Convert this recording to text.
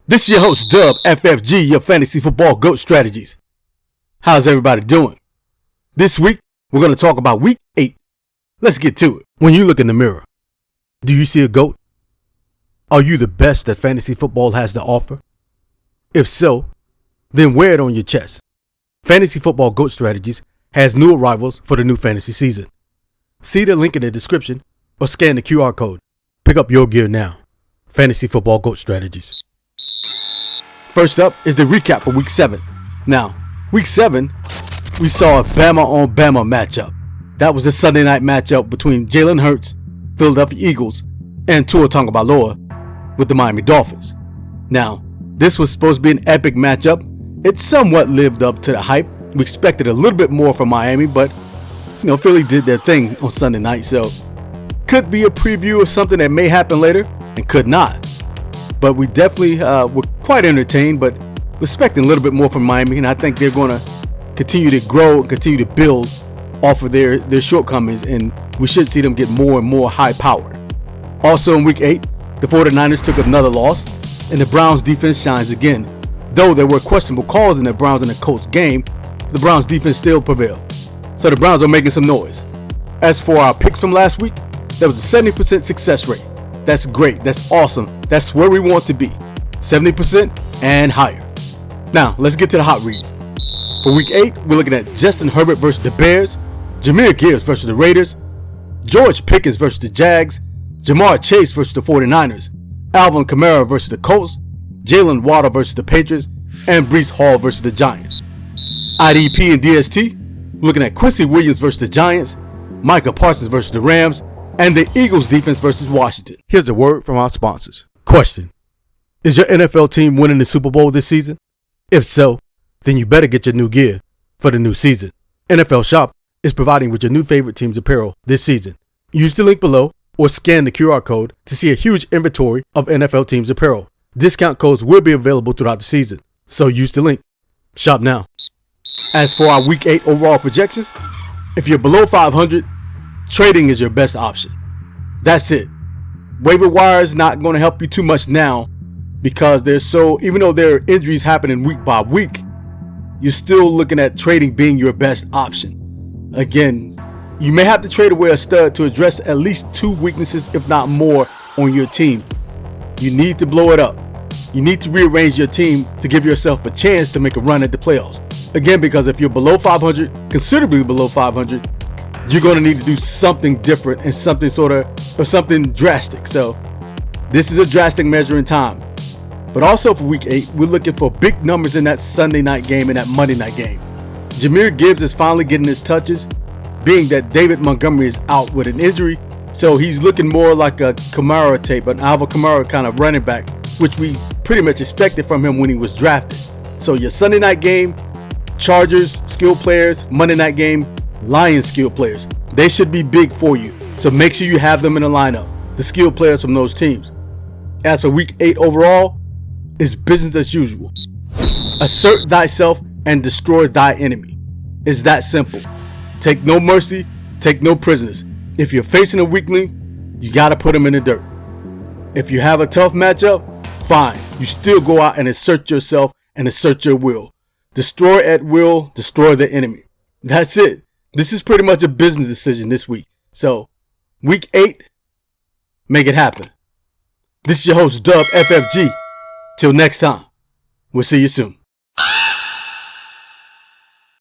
This is your host, Dub FFG, your fantasy football GOAT strategies. How's everybody doing? This week, we're going to talk about week 8. Let's get to it. When you look in the mirror, do you see a GOAT? Are you the best that fantasy football has to offer? If so, then wear it on your chest. Fantasy Football GOAT Strategies has new arrivals for the new fantasy season. See the link in the description or scan the QR code. Pick up your gear now. Fantasy Football GOAT Strategies. First up is the recap for Week 7. Now, Week 7, we saw a Bama on Bama matchup. That was a Sunday night matchup between Jalen Hurts, Philadelphia Eagles, and Tua Tagovailoa with the Miami Dolphins. Now, this was supposed to be an epic matchup. It somewhat lived up to the hype. We expected a little bit more from Miami, but Philly did their thing on Sunday night, so could be a preview of something that may happen later and could not. But we definitely were quite entertained, but expecting a little bit more from Miami, and I think they're going to continue to grow and continue to build off of their shortcomings, and we should see them get more and more high-powered. Also in Week 8, the 49ers took another loss, and the Browns defense shines again. Though there were questionable calls in the Browns and the Colts game, the Browns defense still prevailed. So the Browns are making some noise. As for our picks from last week, there was a 70% success rate. That's great. That's awesome. That's where we want to be. 70% and higher. Now, let's get to the hot reads. For Week 8, we're looking at Justin Herbert versus the Bears, Jahmyr Gibbs versus the Raiders, George Pickens versus the Jags, Jamar Chase versus the 49ers, Alvin Kamara versus the Colts, Jalen Waddle versus the Patriots, and Breece Hall versus the Giants. IDP and DST, looking at Quincy Williams versus the Giants, Micah Parsons versus the Rams, and the Eagles defense versus Washington. Here's a word from our sponsors. Question: is your NFL team winning the Super Bowl this season? If so, then you better get your new gear for the new season. NFL Shop is providing with your new favorite team's apparel this season. Use the link below or scan the QR code to see a huge inventory of NFL teams' apparel. Discount codes will be available throughout the season, so use the link. Shop now. As for our Week 8 overall projections, if you're below 500, trading is your best option. That's it. Waiver wire is not going to help you too much now because even though there are injuries happening week by week, you're still looking at trading being your best option. Again, you may have to trade away a stud to address at least 2 weaknesses, if not more, on your team. You need to blow it up. You need to rearrange your team to give yourself a chance to make a run at the playoffs. Again, because if you're below 500, considerably below 500, you're going to need to do something different and something drastic. So this is a drastic measure in time. But also for Week 8, we're looking for big numbers in that Sunday night game and that Monday night game. Jahmyr Gibbs is finally getting his touches, being that David Montgomery is out with an injury. So he's looking more like a Kamara tape, an Alvin Kamara kind of running back, which we pretty much expected from him when he was drafted. So your Sunday night game, Chargers skilled players, Monday night game, Lions skilled players. They should be big for you. So make sure you have them in the lineup, the skilled players from those teams. As for Week 8 overall, it's business as usual. Assert thyself and destroy thy enemy. It's that simple. Take no mercy, take no prisoners. If you're facing a weakling, you got to put them in the dirt. If you have a tough matchup, fine. You still go out and assert yourself and assert your will. Destroy at will, destroy the enemy. That's it. This is pretty much a business decision this week. So, Week 8, make it happen. This is your host, Dub FFG. Till next time, we'll see you soon.